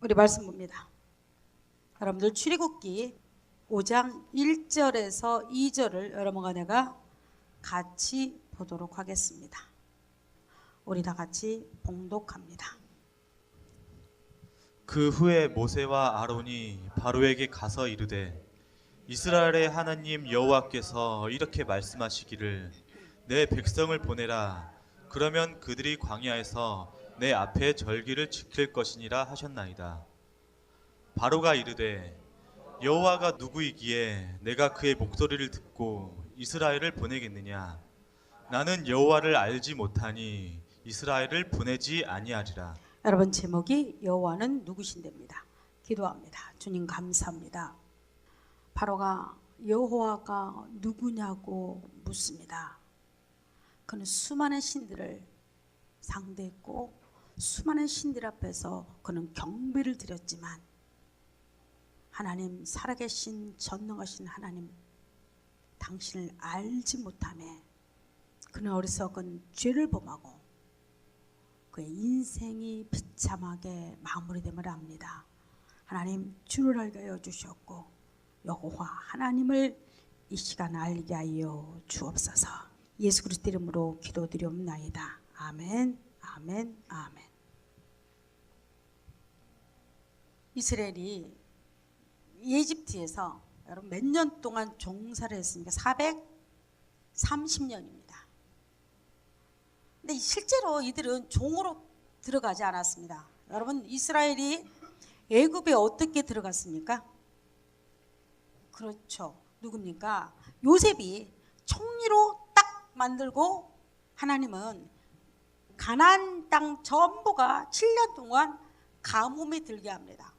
우리 말씀 봅니다. 여러분들 출애굽기 5장 1절에서 2절을 여러분과 내가 같이 보도록 하겠습니다. 우리 다 같이 봉독합니다. 그 후에 모세와 아론이 바로에게 가서 이르되 이스라엘의 하나님 여호와께서 이렇게 말씀하시기를 내 백성을 보내라. 그러면 그들이 광야에서 내 앞에 절기를 지킬 것이니라 하셨나이다. 바로가 이르되 여호와가 누구이기에 내가 그의 목소리를 듣고 이스라엘을 보내겠느냐. 나는 여호와를 알지 못하니 이스라엘을 보내지 아니하리라. 여러분, 제목이 여호와는 누구신데입니다. 기도합니다. 주님 감사합니다. 바로가 여호와가 누구냐고 묻습니다. 그는 수많은 신들을 상대했고 수많은 신들 앞에서 그는 경배를 드렸지만 하나님, 살아계신 전능하신 하나님, 당신을 알지 못하매 그는 어리석은 죄를 범하고 그의 인생이 비참하게 마무리됨을 압니다. 하나님, 주를 알게 하여 주셨고 여호와 하나님을 이 시간 알게 하여 주옵소서. 예수 그리스도 이름으로 기도드리옵나이다. 아멘, 아멘, 아멘. 이스라엘이 이집트에서 여러분 몇 년 동안 종사를 했습니까? 430년입니다. 근데 실제로 이들은 종으로 들어가지 않았습니다. 여러분, 이스라엘이 애굽에 어떻게 들어갔습니까? 그렇죠. 누굽니까? 요셉이 총리로 딱 만들고 하나님은 가나안 땅 전부가 7년 동안 가뭄이 들게 합니다.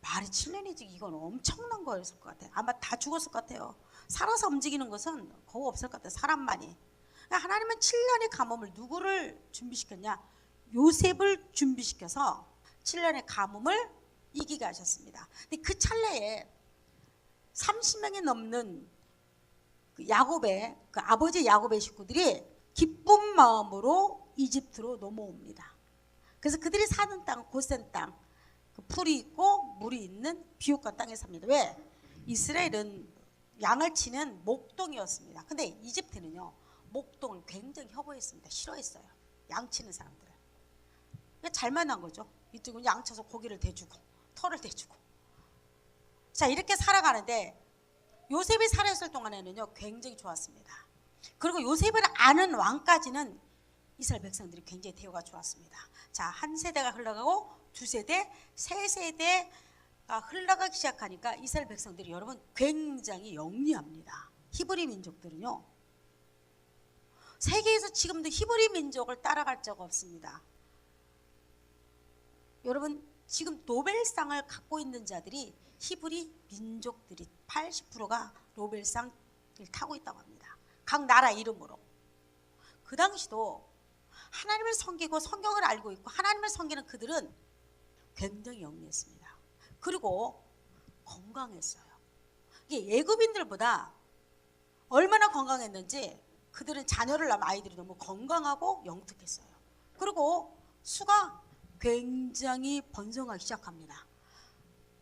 말이 7년이지 이건 엄청난 거였을 것 같아요. 아마 다 죽었을 것 같아요. 살아서 움직이는 것은 거의 없을 것 같아요. 사람만이. 하나님은 7년의 가뭄을 누구를 준비시켰냐? 요셉을 준비시켜서 7년의 가뭄을 이기게 하셨습니다. 근데 그 찰나에 30명이 넘는 그 야곱의 그 아버지 야곱의 식구들이 기쁜 마음으로 이집트로 넘어옵니다. 그래서 그들이 사는 땅, 고센 땅, 그 풀이 있고 물이 있는 비옥한 땅에 삽니다. 왜? 이스라엘은 양을 치는 목동이었습니다. 근데 이집트는요, 목동을 굉장히 혐오했습니다. 싫어했어요. 양 치는 사람들을. 잘 만난 거죠. 이쪽은 양 쳐서 고기를 대주고 털을 대주고. 자, 이렇게 살아가는데 요셉이 살아있을 동안에는요 굉장히 좋았습니다. 그리고 요셉을 아는 왕까지는 이스라엘 백성들이 굉장히 대우가 좋았습니다. 자, 한 세대가 흘러가고 두 세대, 세 세대가 흘러가기 시작하니까 이스라엘 백성들이 여러분 굉장히 영리합니다. 히브리 민족들은요, 세계에서 지금도 히브리 민족을 따라갈 적 없습니다. 여러분, 지금 노벨상을 갖고 있는 자들이 히브리 민족들이 80%가 노벨상을 타고 있다고 합니다. 각 나라 이름으로. 그 당시도 하나님을 섬기고 성경을 알고 있고 하나님을 섬기는 그들은 굉장히 영리했습니다. 그리고 건강했어요. 이게 애굽인들보다 얼마나 건강했는지 그들은 자녀를 낳은 아이들이 너무 건강하고 영특했어요. 그리고 수가 굉장히 번성하기 시작합니다.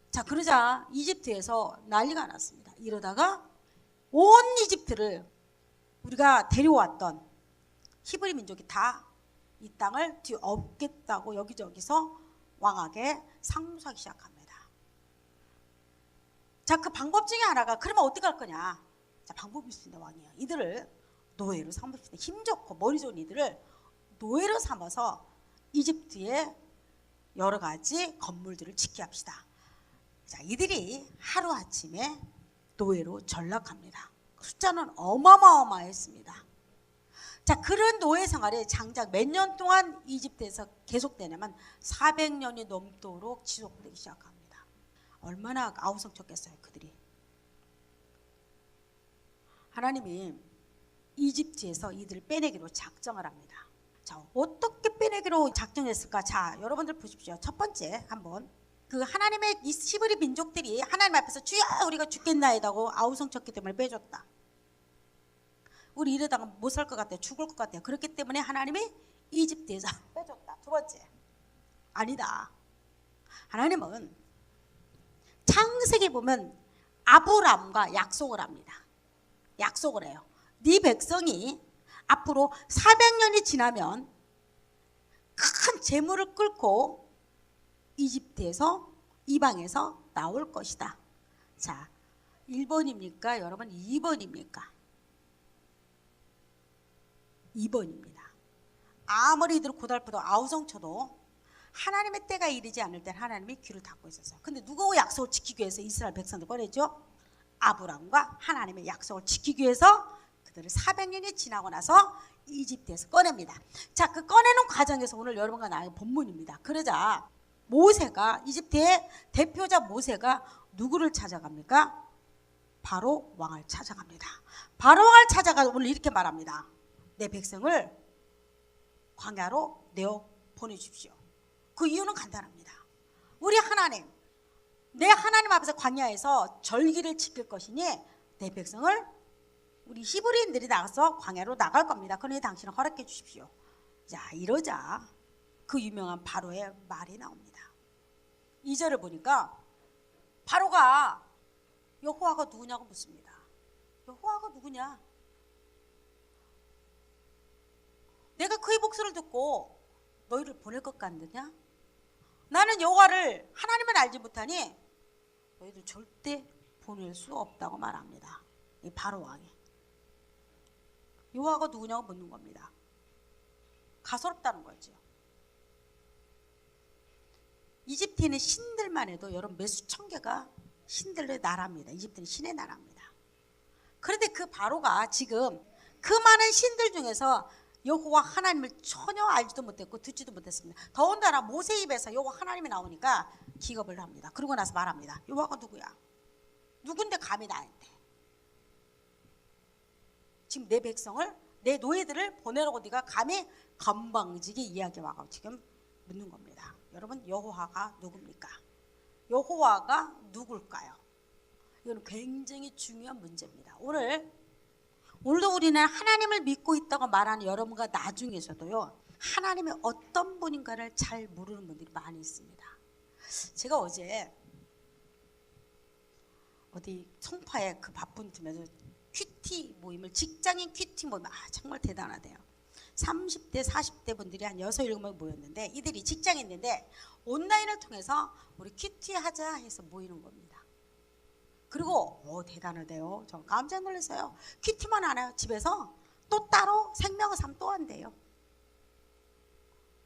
자, 그러자 이집트에서 난리가 났습니다. 이러다가 온 이집트를 우리가 데려왔던 히브리 민족이 다 이 땅을 뒤엎겠다고 여기저기서 왕에게 상소하기 시작합니다. 자, 그 방법 중에 하나가 그러면 어떻게 할 거냐? 자, 방법이 있습니다. 왕이요. 이들을 노예로 삼읍시다. 힘 좋고 머리 좋은 이들을 노예로 삼아서 이집트의 여러 가지 건물들을 짓게 합시다. 자, 이들이 하루아침에 노예로 전락합니다. 숫자는 어마어마했습니다. 자, 그런 노예 생활이 장작 몇 년 동안 이집트에서 계속되냐면 400년이 넘도록 지속되기 시작합니다. 얼마나 아우성쳤겠어요, 그들이. 하나님이 이집트에서 이들을 빼내기로 작정을 합니다. 자, 어떻게 빼내기로 작정했을까? 자, 여러분들 보십시오. 첫 번째 한번 그 하나님의 이 히브리 민족들이 하나님 앞에서 주여 우리가 죽겠나이다고 아우성쳤기 때문에 빼줬다. 우리 이러다가 못 살 것 같아요. 죽을 것 같아요. 그렇기 때문에 하나님이 이집트에서 빼줬다. 두 번째, 아니다. 하나님은 창세기 보면 아브라함과 약속을 합니다. 약속을 해요. 네 백성이 앞으로 400년이 지나면 큰 재물을 끌고 이집트에서 이방에서 나올 것이다. 자, 1번입니까? 여러분 2번입니까? 2번입니다. 아무리 이들 고달프도 아우성쳐도 하나님의 때가 이르지 않을 때 하나님이 귀를 닫고 있었어요. 근데 누구 약속을 지키기 위해서 이스라엘 백성들 꺼냈죠? 아브라함과 하나님의 약속을 지키기 위해서 그들을 400년이 지나고 나서 이집트에서 꺼냅니다. 자, 그 꺼내는 과정에서 오늘 여러분과 나의 본문입니다. 그러자 모세가, 이집트의 대표자 모세가 누구를 찾아갑니까? 바로 왕을 찾아갑니다. 바로 왕을 찾아가 오늘 이렇게 말합니다. 내 백성을 광야로 내어 보내주십시오. 그 이유는 간단합니다. 우리 하나님, 내 하나님 앞에서 광야에서 절기를 지킬 것이니 내 백성을 우리 히브리인들이 나가서 광야로 나갈 겁니다. 그러니 당신은 허락해 주십시오. 자, 이러자 그 유명한 바로의 말이 나옵니다. 2절을 보니까 바로가 여호와가 누구냐고 묻습니다. 여호와가 누구냐? 내가 그의 목소리를 듣고 너희를 보낼 것 같느냐? 나는 여호와를 하나님을 알지 못하니 너희들 절대 보낼 수 없다고 말합니다. 이 바로 왕이 여호와가 누구냐고 묻는 겁니다. 가소롭다는 거죠. 이집트에는 신들만 해도 여러분 몇 수천 개가 신들의 나라입니다. 이집트는 신의 나라입니다. 그런데 그 바로가 지금 그 많은 신들 중에서 여호와 하나님을 전혀 알지도 못했고 듣지도 못했습니다. 더군다나 모세 입에서 여호와 하나님이 나오니까 기겁을 합니다. 그러고 나서 말합니다. 여호와가 누구야? 누군데 감히 나한테 지금 내 백성을, 내 노예들을 보내라고 네가 감히 건방지게 이야기하고 지금 묻는 겁니다. 여러분, 여호와가 누굽니까? 여호와가 누굴까요? 이건 굉장히 중요한 문제입니다. 오늘도 우리는 하나님을 믿고 있다고 말하는 여러분과 나 중에서도요, 하나님이 어떤 분인가를 잘 모르는 분들이 많이 있습니다. 제가 어제 어디 송파에 그 바쁜 틈에서 큐티 모임을, 직장인 큐티 모임, 정말 대단하대요. 30대 40대 분들이 한 6, 7명 모였는데 이들이 직장인인데 온라인을 통해서 우리 큐티 하자 해서 모이는 겁니다. 그리고 대단하대요. 저 깜짝 놀랐어요. 큐티만 안 해요. 집에서 또 따로 생명의 삶 또 한대요.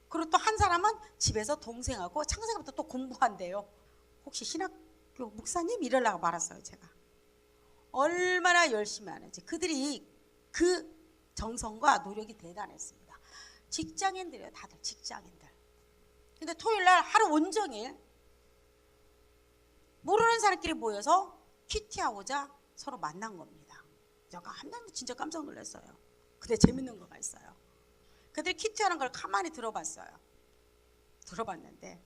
그리고 또 한 사람은 집에서 동생하고 창세기부터 또 공부한대요. 혹시 신학교 목사님 이러려고 말았어요. 제가 얼마나 열심히 하는지. 그들이 그 정성과 노력이 대단했습니다. 직장인들이에요. 다들 직장인들. 근데 토요일날 하루 온종일 모르는 사람끼리 모여서 큐티하고자 서로 만난 겁니다. 제가 한 번도 진짜 깜짝 놀랐어요. 근데 재밌는 거가 있어요. 그들이 큐티하는 걸 가만히 들어봤어요. 들어봤는데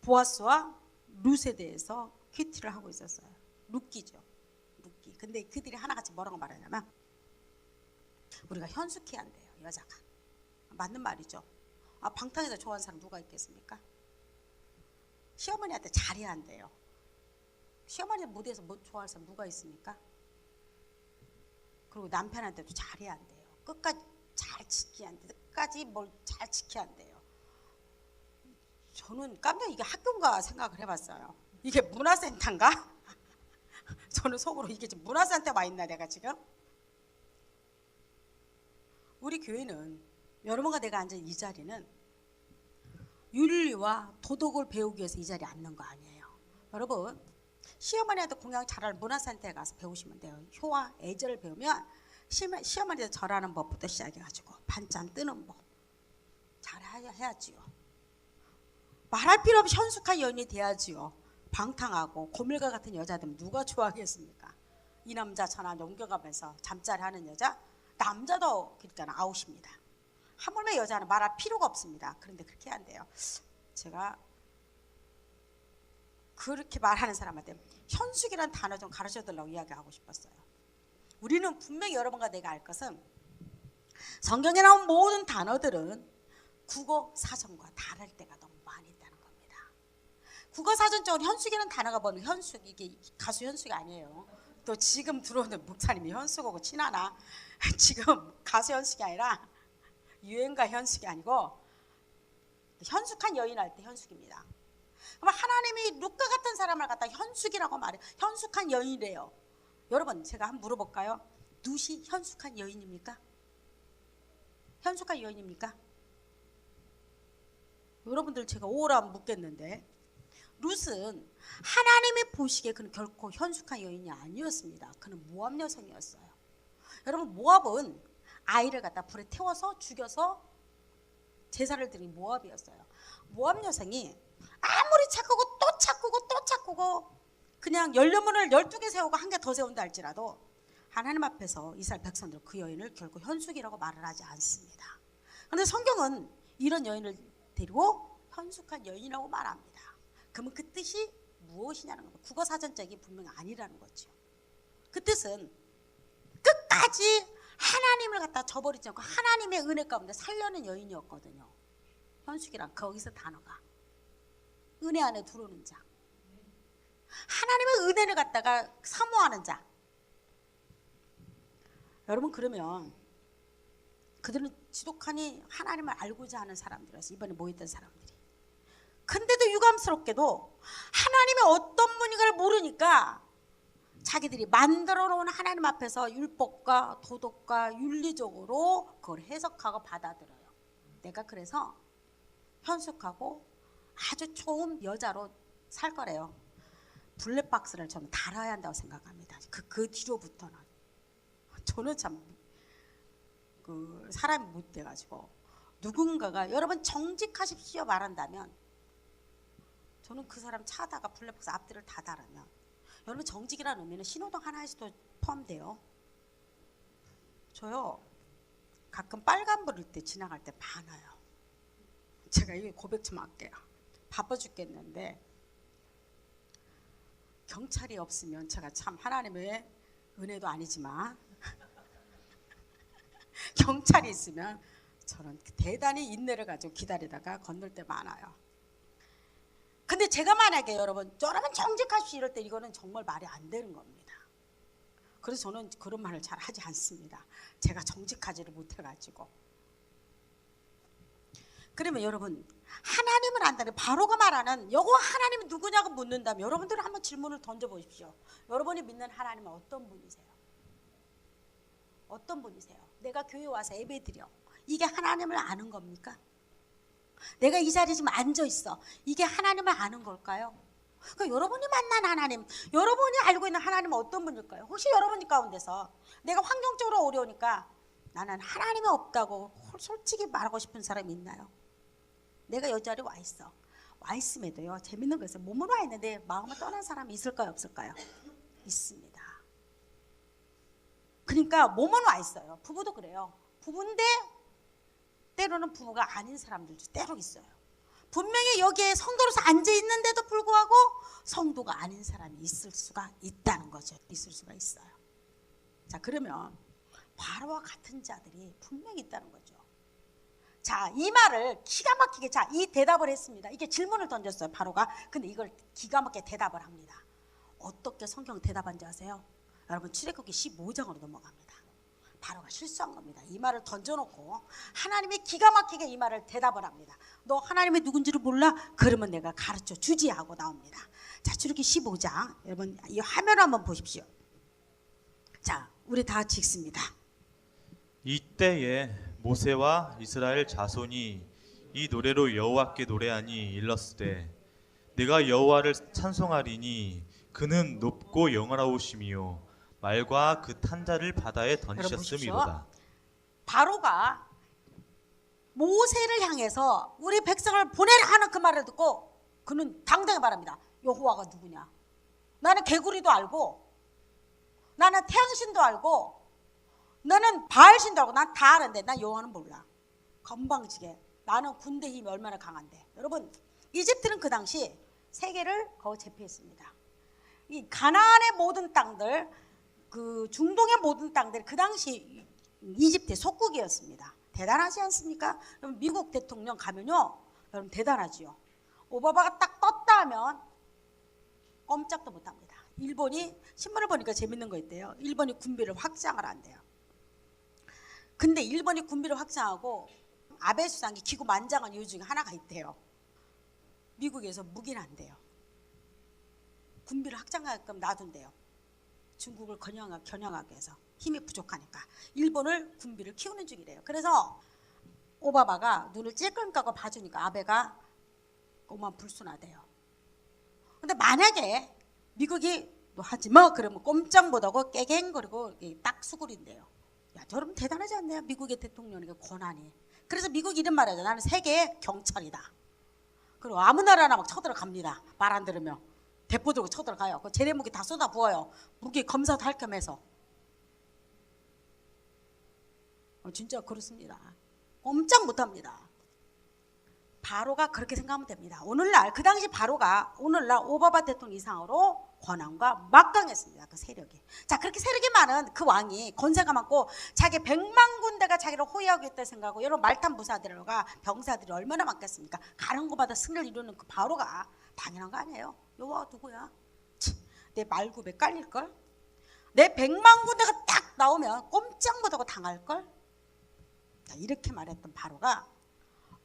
보아스와 룻에 대해서 큐티를 하고 있었어요. 룻기죠. 룻기. 근데 그들이 하나같이 뭐라고 말하냐면 우리가 현숙해야 한대요. 여자가. 맞는 말이죠. 방탕에서 좋아하는 사람 누가 있겠습니까? 시어머니한테 잘해야 한대요. 시어머니 무대에서 뭐 좋아할 사람 누가 있습니까? 그리고 남편한테도 잘해야 한대요. 끝까지 잘 지켜야 한대요. 끝까지 뭘 잘 지켜야 한대요. 저는 깜짝 이게 학교인가 생각을 해봤어요. 이게 문화센터인가? 저는 속으로 이게 지금 문화센터 와 있나 내가 지금? 우리 교회는 여러분과 내가 앉은 이 자리는 윤리와 도덕을 배우기 위해서 이 자리에 앉는 거 아니에요. 여러분, 시어머니한테 공양 잘하는 문화센터에 가서 배우시면 돼요. 효와 애절을 배우면 시어머니한테 절하는 법부터 시작해가지고 반찬 뜨는 법 잘 해야지요. 말할 필요 없이 현숙한 여인이 돼야지요. 방탕하고 고밀과 같은 여자들 누가 좋아하겠습니까? 이 남자 저 남자 옮겨가면서 잠자리 하는 여자, 남자도 그러니까 아웃입니다. 하물며 여자는 말할 필요가 없습니다. 그런데 그렇게 안 돼요. 제가 그렇게 말하는 사람한테 현숙이라는 단어 좀 가르쳐달라고 이야기하고 싶었어요. 우리는 분명히 여러분과 내가 알 것은 성경에 나온 모든 단어들은 국어 사전과 다를 때가 너무 많이 있다는 겁니다. 국어사전적으로 현숙이라는 단어가 뭐는 현숙, 이게 가수 현숙이 아니에요. 또 지금 들어오는 목사님이 현숙하고 친하나? 지금 가수 현숙이 아니라 유행가 현숙이 아니고 현숙한 여인 할 때 현숙입니다. 그럼 하나님이 룻과 같은 사람을 갖다 현숙이라고 말해요. 현숙한 여인이래요. 여러분 제가 한번 물어볼까요? 룻이 현숙한 여인입니까? 현숙한 여인입니까? 여러분들 제가 오라 묻겠는데, 룻은 하나님이 보시기에 그는 결코 현숙한 여인이 아니었습니다. 그는 모압 여성이었어요. 여러분 모압은 아이를 갖다 불에 태워서 죽여서 제사를 드린 모압이었어요. 모압 여성이 아무리 착하고 또 착하고 또 착하고 그냥 열려문을 12개 세우고 한 개 더 세운다 할지라도 하나님 앞에서 이스라엘 백성들 그 여인을 결코 현숙이라고 말을 하지 않습니다. 그런데 성경은 이런 여인을 데리고 현숙한 여인이라고 말합니다. 그러면 그 뜻이 무엇이냐는 겁니다. 국어사전적이 분명히 아니라는 거죠. 그 뜻은 끝까지 하나님을 갖다 저버리지 않고 하나님의 은혜 가운데 살려는 여인이었거든요. 현숙이란 거기서 단어가 은혜 안에 들어오는 자, 하나님의 은혜를 갖다가 사모하는 자. 여러분 그러면 그들은 지독하니 하나님을 알고자 하는 사람들이었어요. 이번에 모였던 사람들이. 근데도 유감스럽게도 하나님의 어떤 분인가를 모르니까 자기들이 만들어 놓은 하나님 앞에서 율법과 도덕과 윤리적으로 그걸 해석하고 받아들여요. 내가 그래서 현숙하고 아주 좋은 여자로 살 거래요. 블랙박스를 저는 달아야 한다고 생각합니다. 그 뒤로부터는 저는 참 사람이 못 돼가지고 누군가가 여러분 정직하십시오 말한다면 저는 그 사람 차다가 블랙박스 앞뒤를 다 달으면, 여러분 정직이라는 의미는 신호등 하나에서도 포함돼요. 저요 가끔 빨간불일 때 지나갈 때 많아요. 제가 이게 고백 좀 할게요. 바빠 죽겠는데 경찰이 없으면 제가 참 하나님의 은혜도 아니지만 경찰이 있으면 저는 대단히 인내를 가지고 기다리다가 건널 때 많아요. 근데 제가 만약에 여러분 정직하십시오 이럴 때 이거는 정말 말이 안 되는 겁니다. 그래서 저는 그런 말을 잘 하지 않습니다. 제가 정직하지를 못해가지고. 그러면 여러분 하나님을 안다는 바로가 말하는 여호와 하나님은 누구냐고 묻는다면 여러분들은 한번 질문을 던져보십시오. 여러분이 믿는 하나님은 어떤 분이세요? 어떤 분이세요? 내가 교회 와서 예배 드려, 이게 하나님을 아는 겁니까? 내가 이 자리에 지금 앉아 있어, 이게 하나님을 아는 걸까요? 그러니까 여러분이 만난 하나님, 여러분이 알고 있는 하나님은 어떤 분일까요? 혹시 여러분 가운데서 내가 환경적으로 어려우니까 나는 하나님이 없다고 솔직히 말하고 싶은 사람이 있나요? 내가 이 자리에 와 있어. 와 있음에도요 재밌는 거 있어요. 몸으로 와 있는데 마음을 떠난 사람이 있을까요 없을까요? 있습니다. 그러니까 몸은 와 있어요. 부부도 그래요. 부부인데 때로는 부부가 아닌 사람들도 때로 있어요. 분명히 여기에 성도로서 앉아 있는데도 불구하고 성도가 아닌 사람이 있을 수가 있다는 거죠. 있을 수가 있어요. 자, 그러면 바로와 같은 자들이 분명히 있다는 거죠. 자, 이 말을 기가 막히게, 자, 이 대답을 했습니다. 이게 질문을 던졌어요, 바로가. 근데 이걸 기가 막히게 대답을 합니다. 어떻게 성경 대답한지 아세요? 여러분 출애굽기 15장으로 넘어갑니다. 바로가 실수한 겁니다. 이 말을 던져놓고 하나님이 기가 막히게 이 말을 대답을 합니다. 너 하나님이 누군지를 몰라? 그러면 내가 가르쳐 주지 하고 나옵니다. 자, 출애굽기 15장 여러분 이 화면을 한번 보십시오. 자, 우리 다 같이 읽습니다. 이때에 모세와 이스라엘 자손이 이 노래로 여호와께 노래하니 일렀으되 내가 여호와를 찬송하리니 그는 높고 영원하오심이요 말과 그 탄자를 바다에 던지셨음이로다. 바로가 모세를 향해서 우리 백성을 보내라 하는 그 말을 듣고 그는 당당히 말합니다. 여호와가 누구냐? 나는 개구리도 알고 나는 태양신도 알고 나는 바알신도 알고 난 다 아는데 난 여호와는 몰라. 건방지게 나는 군대 힘이 얼마나 강한데. 여러분 이집트는 그 당시 세계를 거의 제패했습니다. 이 가나안의 모든 땅들, 그 중동의 모든 땅들이 그 당시 이집트의 속국이었습니다. 대단하지 않습니까? 여러분 미국 대통령 가면요, 여러분 대단하지요. 오바마가 딱 떴다 하면 꼼짝도 못합니다. 일본이 신문을 보니까 재밌는 거 있대요. 일본이 군비를 확장을 한대요. 근데 일본이 군비를 확장하고 아베 수상이 기고만장한 이유 중에 하나가 있대요. 미국에서 무기를 한대요. 군비를 확장하게끔 놔둔대요. 중국을 겨냥하기 위해서 힘이 부족하니까 일본을 군비를 키우는 중이래요. 그래서 오바마가 눈을 찔끔 감고 봐주니까 아베가 오만 불순하대요. 근데 만약에 미국이 너 하지 마 그러면 꼼짝 못하고 깨갱거리고 딱 수그린대요. 야, 여러분 대단하지 않나요? 미국의 대통령의 권한이. 그래서 미국 이런 말 하죠. 나는 세계의 경찰이다. 그리고 아무 나라나 막 쳐들어갑니다. 말 안 들으면 대포 들고 쳐들어가요. 그 재래 무기 다 쏟아 부어요. 무기 검사도 할 겸해서. 진짜 그렇습니다. 꼼짝 못합니다. 바로가 그렇게 생각하면 됩니다. 오늘날 그 당시 바로가 오늘날 오바마 대통령 이상으로 권한과 막강했습니다. 그 세력이. 자, 그렇게 세력이 많은 그 왕이 권세가 많고 자기 100만 군대가 자기를 호위하고 있다 생각하고 여러분 말탄 부사들과 병사들이 얼마나 많겠습니까? 가는 곳마다 승리를 이루는 그 바로가 당연한 거 아니에요? 여와 누구야? 내 말굽에 깔릴걸? 내 100만 군대가 딱 나오면 꼼짝 못하고 당할걸? 자, 이렇게 말했던 바로가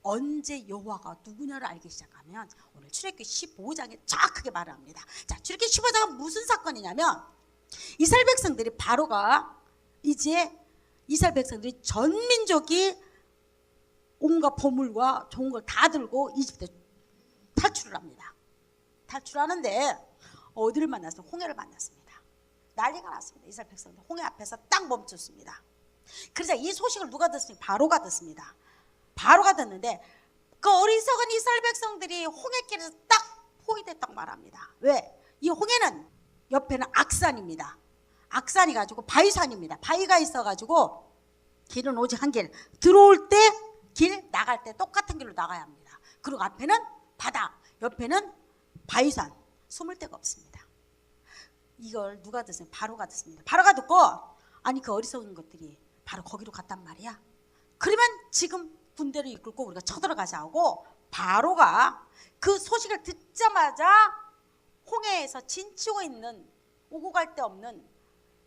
언제 여호와가 누구냐를 알기 시작하면 오늘 출애굽기 15장에 정확하게 말을 합니다. 자, 출애굽기 15장은 무슨 사건이냐면 이스라엘 백성들이 바로가 이제 이스라엘 백성들이 전 민족이 온갖 보물과 좋은 걸 다 들고 이집트 탈출을 합니다. 탈출하는데 어디를 만났어요? 홍해를 만났습니다. 난리가 났습니다. 이스라엘 백성들 홍해 앞에서 딱 멈췄습니다. 그래서 이 소식을 누가 듣습니까? 바로가 듣습니다. 바로가 듣는데 그 어리석은 이스라엘 백성들이 홍해길에서 딱 포위됐다고 말합니다. 왜? 이 홍해는 옆에는 악산입니다. 악산이 가지고 바위산입니다. 바위가 있어가지고 길은 오직 한 길. 들어올 때 길, 나갈 때 똑같은 길로 나가야 합니다. 그리고 앞에는 바다, 옆에는 바위산. 숨을 데가 없습니다. 이걸 누가 듣습니까? 바로가 듣습니다. 바로가 듣고 아니 그 어리석은 것들이 바로 거기로 갔단 말이야. 그러면 지금 군대를 이끌고 우리가 쳐들어가자 하고 바로가 그 소식을 듣자마자 홍해에서 진치고 있는 오고 갈 데 없는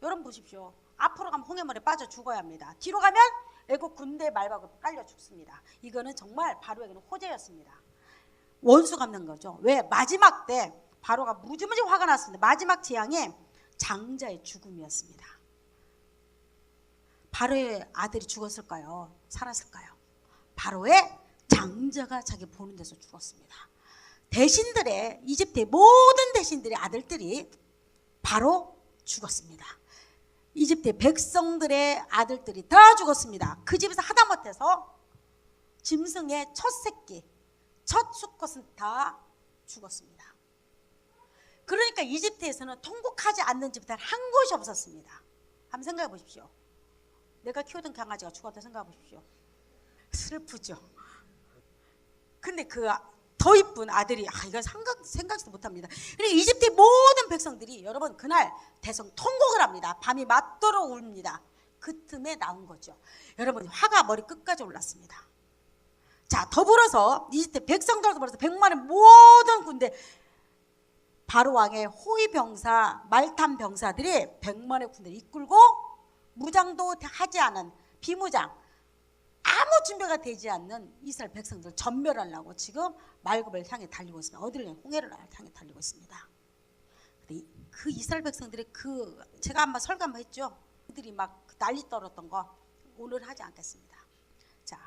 여러분 보십시오. 앞으로 가면 홍해물에 빠져 죽어야 합니다. 뒤로 가면 애국 군대 말박으로 깔려 죽습니다. 이거는 정말 바로에게는 호재였습니다. 원수 갚는 거죠. 왜? 마지막 때 바로가 무지무지 화가 났습니다. 마지막 재앙이 장자의 죽음이었습니다. 바로의 아들이 죽었을까요? 살았을까요? 바로의 장자가 자기 보는 데서 죽었습니다. 대신들의 이집트의 모든 대신들의 아들들이 바로 죽었습니다. 이집트의 백성들의 아들들이 다 죽었습니다. 그 집에서 하다못해서 짐승의 첫 새끼, 첫 수컷은 다 죽었습니다. 그러니까 이집트에서는 통곡하지 않는 집이 단 한 곳이 없었습니다. 한번 생각해 보십시오. 내가 키우던 강아지가 죽었다 생각해 보십시오. 슬프죠. 근데 그 더 이쁜 아들이 이건 생각지도 못합니다. 그러니까 이집트의 모든 백성들이 여러분 그날 대성 통곡을 합니다. 밤이 맞도록 웁니다. 그 틈에 나온 거죠. 여러분 화가 머리 끝까지 올랐습니다. 자, 더불어서 이집트 백성들도 벌써 100만의 모든 군대 바로 왕의 호위병사 말탄 병사들이 100만의 군대를 이끌고 무장도 하지 않은 비무장 아무 준비가 되지 않는 이스라엘 백성들 전멸하려고 지금 말굽을 향해 달리고 있습니다. 어디를 홍해를 향해 달리고 있습니다. 근데 그 이스라엘 백성들이 제가 한번 설교 한번 했죠. 그들이 막 난리 떨었던 거 오늘 하지 않겠습니다. 자,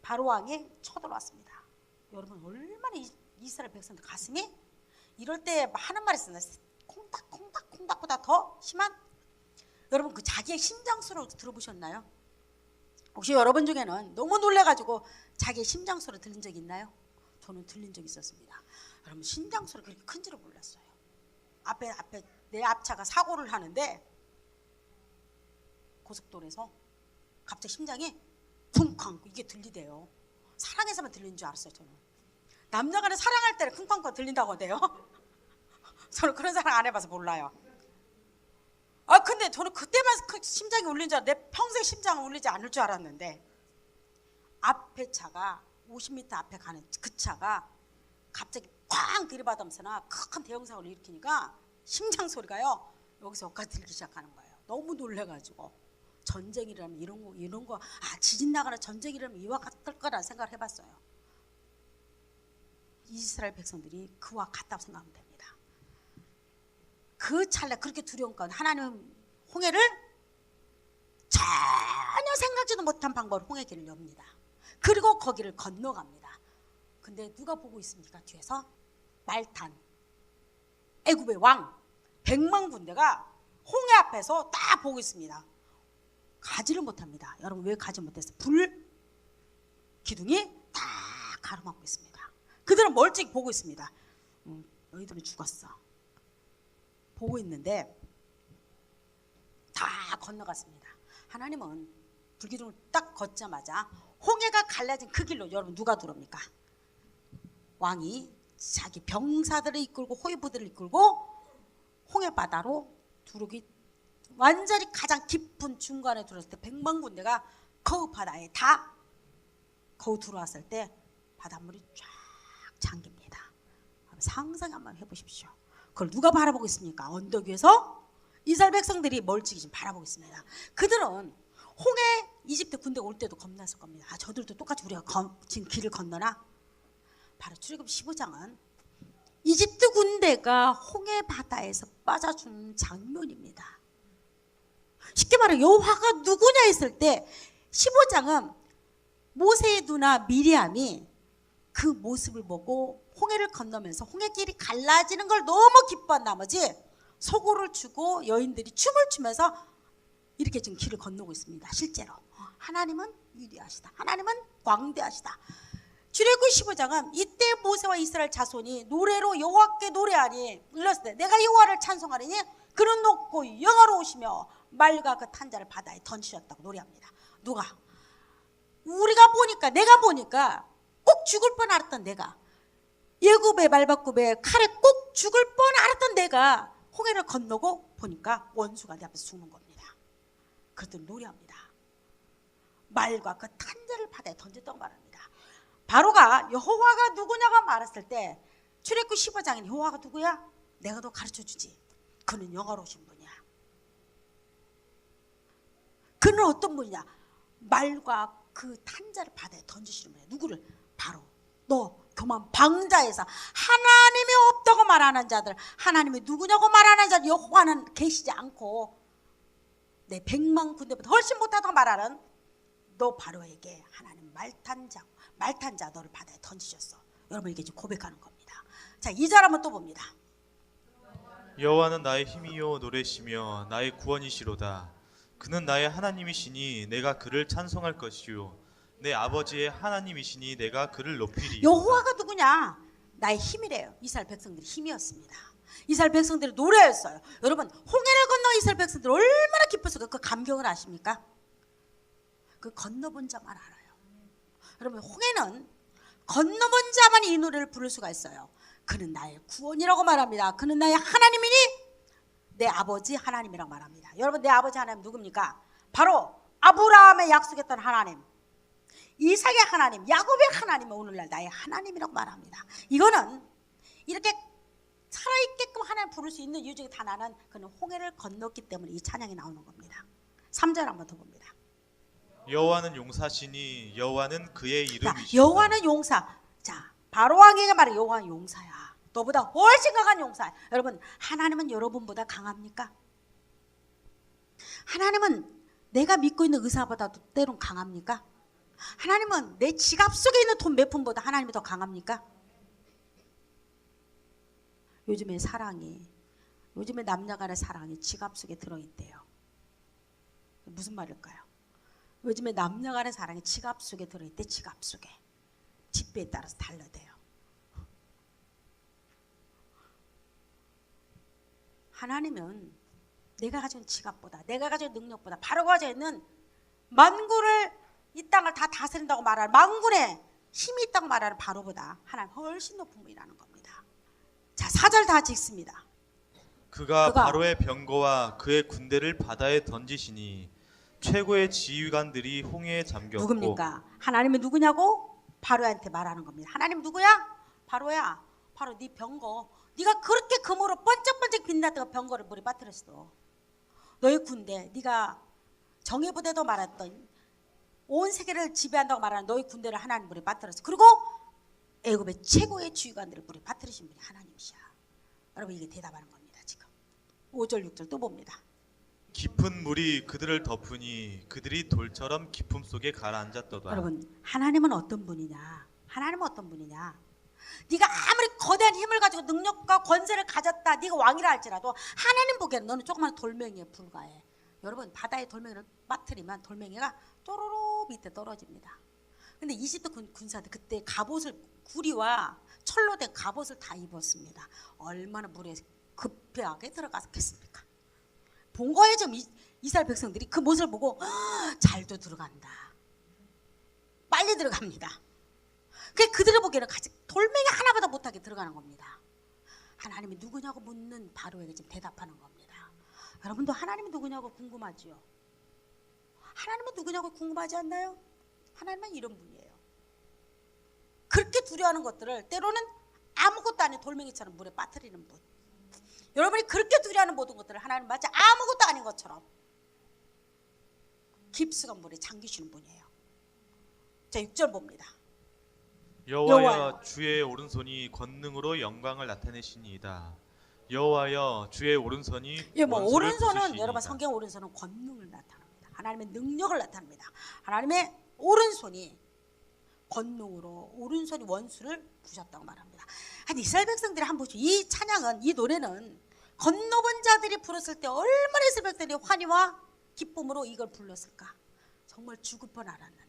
바로 왕이 쳐들어왔습니다. 여러분 얼마나 이스라엘 백성들 가슴이 이럴 때 하는 말이 있습니다. 콩닥콩닥콩닥보다 더 심한 여러분 그 자기의 심장 소리를 들어보셨나요? 혹시 여러분 중에는 너무 놀래가지고 자기의 심장 소리 들린 적 있나요? 저는 들린 적이 있었습니다. 여러분 심장 소리 그렇게 큰 줄을 몰랐어요. 앞에 내 앞차가 사고를 하는데 고속도로에서 갑자기 심장이 쿵쾅 이게 들리대요. 사랑해서만 들리는 줄 알았어요. 저는 남자간에 사랑할 때는 쿵쾅쿵 들린다고 하대요. 저는 그런 사랑 안 해봐서 몰라요. 근데 저는 그때만 심장이 울린 줄 알았는데 내 평생 심장은 울리지 않을 줄 알았는데 앞에 차가 50m 앞에 가는 그 차가 갑자기 쾅 들이받으면서나 큰 대형사고를 일으키니까 심장 소리가요 여기서까지 들기 시작하는 거예요. 너무 놀래가지고 전쟁이라면 이런 거 지진 나거나 전쟁이라면 이와 같을 거라 생각을 해봤어요. 이스라엘 백성들이 그와 같다고 생각하면 됩니다. 그 찰나 그렇게 두려운 건 하나님은 홍해를 전혀 생각지도 못한 방법으로 홍해길을 엽니다. 그리고 거기를 건너갑니다. 근데 누가 보고 있습니까? 뒤에서 말탄 애굽의 왕 100만 군대가 홍해 앞에서 딱 보고 있습니다. 가지를 못합니다. 여러분 왜 가지 못했어요? 불 기둥이 다 가로막고 있습니다. 그들은 멀찍이 보고 있습니다. 너희들은 죽었어. 보고 있는데 다 건너갔습니다. 하나님은 불기둥을 딱 걷자마자 홍해가 갈라진 그 길로 여러분 누가 들어옵니까? 왕이 자기 병사들을 이끌고 호위부들을 이끌고 홍해 바다로 두르기 완전히 가장 깊은 중간에 들어왔을 때 100만 군대가 그 바다에 다 거기 들어왔을 때 바닷물이 쫙 잠깁니다. 상상 한번 해보십시오. 그걸 누가 바라보고 있습니까? 언덕 위에서 이스라엘 백성들이 멀찍이 지금 바라보고 있습니다. 그들은 홍해 이집트 군대가 올 때도 겁났을 겁니다. 저들도 똑같이 우리가 지금 길을 건너나? 바로 출애굽 15장은 이집트 군대가 홍해 바다에서 빠져주는 장면입니다. 쉽게 말해 여호와가 누구냐 했을 때 15장은 모세의 누나 미리암이 그 모습을 보고 홍해를 건너면서 홍해길이 갈라지는 걸 너무 기뻐한 나머지 소고를 주고 여인들이 춤을 추면서 이렇게 지금 길을 건너고 있습니다. 실제로 하나님은 위대하시다. 하나님은 광대하시다. 출애굽 15장은 이때 모세와 이스라엘 자손이 노래로 여호와께 노래하니 일렀을 때 내가 여호와를 찬송하리니 그는 높고 영화로우시며 말과 그 탄자를 바다에 던지셨다고 노래합니다. 누가? 우리가 보니까 내가 보니까 꼭 죽을 뻔 알았던 내가 예굽의 말바굽에 칼에 꼭 죽을 뻔 알았던 내가 홍해를 건너고 보니까 원수가 내 앞에서 죽는 겁니다. 그랬더니 노래합니다. 말과 그 탄자를 바다에 던졌다고 말합니다. 바로가 여호와가 누구냐고 말했을 때 출애굽 15장인 여호와가 누구야? 내가 너 가르쳐주지. 그는 영화로우신 분이야. 그는 어떤 분이냐? 말과 그 탄자를 바다에 던지시는 분이야. 누구를? 바로 너 교만 방자에서 하나님이 없다고 말하는 자들, 하나님이 누구냐고 말하는 자들 여호와는 계시지 않고 내 100만 군대보다 훨씬 못하다고 말하는 너 바로에게 하나님 말탄자 너를 바다에 던지셨어. 여러분 이게 지금 고백하는 겁니다. 자, 2절 한번 또 봅니다. 여호와는 나의 힘이요 노래시며 나의 구원이시로다. 그는 나의 하나님이시니 내가 그를 찬송할 것이요 내 아버지의 하나님이시니 내가 그를 높이리. 여호와가 누구냐? 나의 힘이래요. 이스라엘 백성들이 힘이었습니다. 이스라엘 백성들이 노래였어요. 여러분 홍해를 건너 이스라엘 백성들 얼마나 기뻤을까? 그 감격을 아십니까? 그 건너본 자만 알아요. 여러분 홍해는 건너본 자만 이 노래를 부를 수가 있어요. 그는 나의 구원이라고 말합니다. 그는 나의 하나님이니 내 아버지 하나님이라고 말합니다. 여러분 내 아버지 하나님 누굽니까? 바로 아브라함의 약속했던 하나님, 이삭의 하나님, 야곱의 하나님이 오늘날 나의 하나님이라고 말합니다. 이거는 이렇게 살아있게끔 하나님 부를 수 있는 이유 중에 단 하나는 그는 홍해를 건넜기 때문에 이 찬양이 나오는 겁니다. 3절 한번 더 봅니다. 여호와는 용사시니 여호와는 그의 이름이시다. 여호와는 용사. 자, 바로왕에게 말해 여호와는 용사야. 너보다 훨씬 강한 용사야. 여러분 하나님은 여러분보다 강합니까? 하나님은 내가 믿고 있는 의사보다도 때론 강합니까? 하나님은 내 지갑 속에 있는 돈 몇 푼보다 하나님이 더 강합니까? 요즘에 남녀 간의 사랑이 지갑 속에 들어있대요. 무슨 말일까요? 요즘에 남녀 간의 사랑이 지갑 속에 들어있대. 지갑 속에. 집배에 따라서 달라대요. 하나님은 내가 가진 지갑보다, 내가 가진 능력보다, 바로 가지고 있는 만군을, 이 땅을 다 다스린다고 말하는 만군의 힘이 있다고 말하는 바로보다 하나님 훨씬 높은 분이라는 겁니다. 자, 4절 다 읽습니다. 그가 바로의 병거와 그의 군대를 바다에 던지시니 최고의 지휘관들이 홍해에 잠겼고. 누굽니까? 하나님은 누구냐고? 바로한테 말하는 겁니다. 하나님 누구야? 바로야. 바로 네 병거. 네가 그렇게 금으로 번쩍번쩍 빛났던 병거를 물에 빠뜨렸어. 너의 군대, 네가 정예부대도 말했던 온 세계를 지배한다고 말하는 너의 군대를 하나님 물에 빠뜨렸어. 그리고 애굽의 최고의 지휘관들을 물에 빠뜨리신 분이 하나님이시야. 여러분 이게 대답하는 겁니다. 지금 5절 6절 또 봅니다. 깊은 물이 그들을 덮으니 그들이 돌처럼 깊음 속에 가라앉았도다. 여러분 하나님은 어떤 분이냐? 하나님은 어떤 분이냐? 네가 아무리 거대한 힘을 가지고 능력과 권세를 가졌다, 네가 왕이라 할지라도 하나님 보기에는 너는 조그만 돌멩이에 불과해. 여러분 바다에 돌멩이를 빠뜨리면 돌멩이가 또로로 밑에 떨어집니다. 근데 이집트 군사들 그때 갑옷을, 구리와 철로 된 갑옷을 다 입었습니다. 얼마나 물에 급하게 들어갔겠습니까? 본 거예요. 지금 이스라엘 백성들이 그 모습을 보고 잘도 들어간다, 빨리 들어갑니다. 그들을 보기에는 돌멩이 하나보다 못하게 들어가는 겁니다. 하나님이 누구냐고 묻는 바로에게 지금 대답하는 겁니다. 여러분도 하나님이 누구냐고 궁금하지요? 하나님은 누구냐고 궁금하지 않나요? 하나님은 이런 분이에요. 그렇게 두려워하는 것들을 때로는 아무것도 아닌 돌멩이처럼 물에 빠뜨리는 분. 여러분이 그렇게 두려워하는 모든 것들을 하나님 마치 아무것도 아닌 것처럼 깊숙한 물에 잠기시는 분이에요. 자 6절 봅니다. 여호와여 주의 오른손이 권능으로 영광을 나타내시니이다. 여호와여 주의 오른손이 뭐 원수를 오른손은 부수시니이다. 여러분 성경 오른손은 권능을 나타납니다. 하나님의 능력을 나타냅니다. 하나님의 오른손이 권능으로 오른손이 원수를 부셨다고 말합니다. 한 이스라엘 백성들이 한번 보시죠. 이 찬양은, 이 노래는 건너본 자들이 부르실 때 얼마나 이스라엘 백성들이 환희와 기쁨으로 이걸 불렀을까? 정말 죽을 뻔 알았는데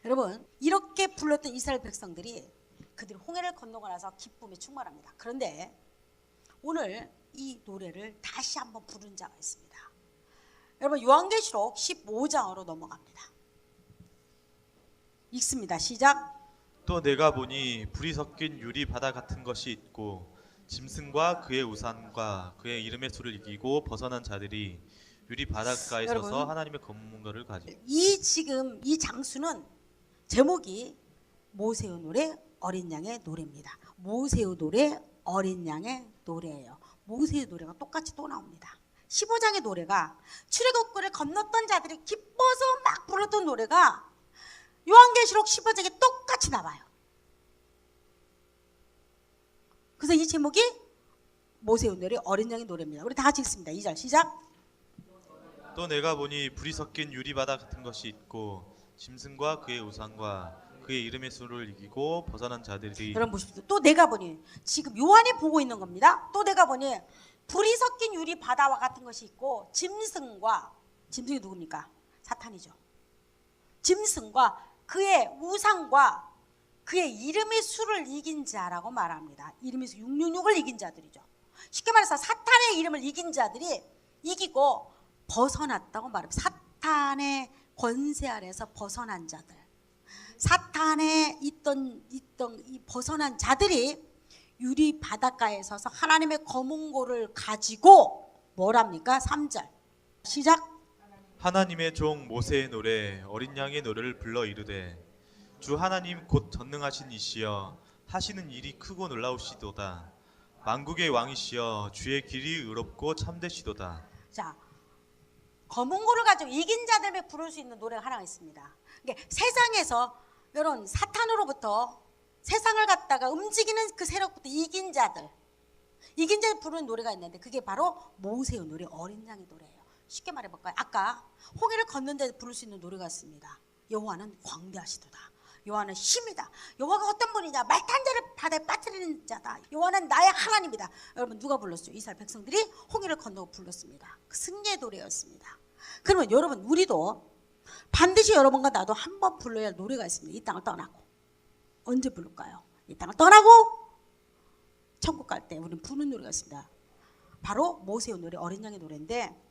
여러분 이렇게 불렀던 이스라엘 백성들이 그들이 홍해를 건너고 나서 기쁨에 충만합니다. 그런데 오늘 이 노래를 다시 한번 부른 자가 있습니다. 여러분 요한계시록 15장으로 넘어갑니다. 읽습니다. 시작. 또 내가 보니 불이 섞인 유리 바다 같은 것이 있고 짐승과 그의 우산과 그의 이름의 수를 이기고 벗어난 자들이 유리 바닷가에 여러분, 서서 하나님의 검문고를 가지고 지금 이 장수는 제목이 모세의 노래 어린 양의 노래입니다. 모세의 노래 어린 양의 노래예요. 모세의 노래가 똑같이 또 나옵니다. 15장의 노래가 출애굽길을 건넜던 자들이 기뻐서 막 불렀던 노래가 요한계시록 15장에 똑같이 나와요. 그래서 이 제목이 모세의 노래 어린 양의 노래입니다. 우리 다 같이 읽습니다. 2절 시작. 또 내가 보니 불이 섞인 유리 바다 같은 것이 있고 짐승과 그의 우상과 그의 이름의 수를 이기고 벗어난 자들이. 여러분 보십시오. 또 내가 보니 지금 요한이 보고 있는 겁니다. 또 내가 보니 불이 섞인 유리 바다와 같은 것이 있고 짐승이 누굽니까? 사탄이죠. 짐승과 그의 우상과 그의 이름의 수를 이긴 자라고 말합니다. 이름의 수 666을 이긴 자들이죠. 쉽게 말해서 사탄의 이름을 이긴 자들이 이기고 벗어났다고 말합니다. 사탄의 권세 아래서 벗어난 자들, 사탄에 있던 이 벗어난 자들이 유리 바닷가에 서서 하나님의 검은고를 가지고 뭐랍니까? 3절 시작. 하나님의 종 모세의 노래 어린 양의 노래를 불러 이르되 주 하나님 곧 전능하신 이시여 하시는 일이 크고 놀라우시도다. 만국의 왕이시여 주의 길이 의롭고 참되시도다. 자, 검은고를 가지고 이긴 자들에게 부를 수 있는 노래가 하나가 있습니다. 그러니까 세상에서 이런 사탄으로부터 세상을 갖다가 움직이는 그 세력부터 이긴 자들 부르는 노래가 있는데 그게 바로 모세의 노래 어린 양의 노래예요. 쉽게 말해볼까요? 아까 홍해를 걷는 데 부를 수 있는 노래가 있습니다. 여호와는 광대하시도다. 여호와는 힘이다. 여호와가 어떤 분이냐? 말탄 자를 바다에 빠뜨리는 자다. 여호와는 나의 하나님이다. 여러분 누가 불렀어요? 이스라엘 백성들이 홍해를 건너고 불렀습니다. 그 승리의 노래였습니다. 그러면 여러분 우리도 반드시 여러분과 나도 한 번 불러야 할 노래가 있습니다. 이 땅을 떠나고. 언제 부를까요? 이 땅을 떠나고 천국 갈 때 우리는 부르는 노래가 있습니다. 바로 모세의 노래 어린 양의 노래인데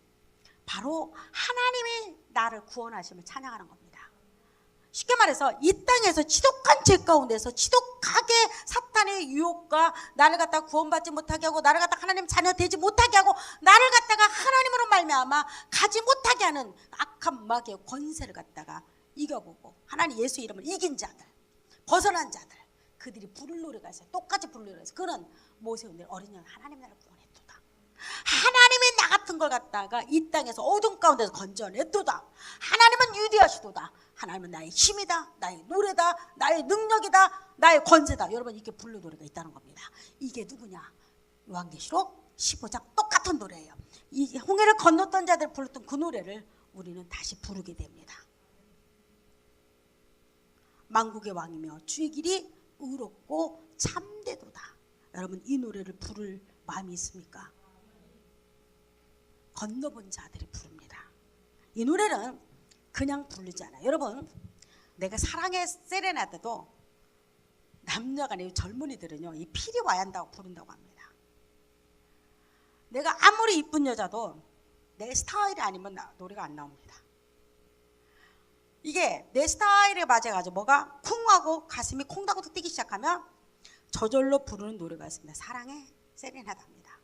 바로 하나님이 나를 구원하심을 찬양하는 겁니다. 쉽게 말해서 이 땅에서 지독한 죄 가운데서 지독하게 사탄의 유혹과 나를 갖다가 구원받지 못하게 하고 나를 갖다가 하나님 자녀 되지 못하게 하고 나를 갖다가 하나님으로 말미암아 가지 못하게 하는 악한 마귀의 권세를 갖다가 이겨보고 하나님 예수 이름을 이긴 자들, 벗어난 자들, 그들이 부를 노래가 있어요. 똑같이 부를 노래가 있어요. 그는 모세오늘 어린 양 하나님 나를 구원했도다. 하나님이 나 같은 걸 갖다가 이 땅에서 어둠 가운데서 건져냈도다. 하나님은 위대하시도다. 하나님은 나의 힘이다, 나의 노래다, 나의 능력이다, 나의 권세다. 여러분 이렇게 부를 노래가 있다는 겁니다. 이게 누구냐? 요한계시록 15장 똑같은 노래예요. 이 홍해를 건넜던 자들 불렀던 그 노래를 우리는 다시 부르게 됩니다. 만국의 왕이며 주의 길이 의롭고 참되도다. 여러분 이 노래를 부를 마음이 있습니까? 건너본 자들이 부릅니다. 이 노래는 그냥 부르지 않아요. 여러분 내가 사랑의 세레나데도 남녀간의 젊은이들은요 이 필이 와야 한다고 부른다고 합니다. 내가 아무리 이쁜 여자도 내 스타일이 아니면 노래가 안 나옵니다. 이게 내 스타일에 맞아가지고 뭐가 쿵하고 가슴이 콩닥콩닥 뛰기 시작하면 저절로 부르는 노래가 있습니다. 사랑의 세레나다입니다.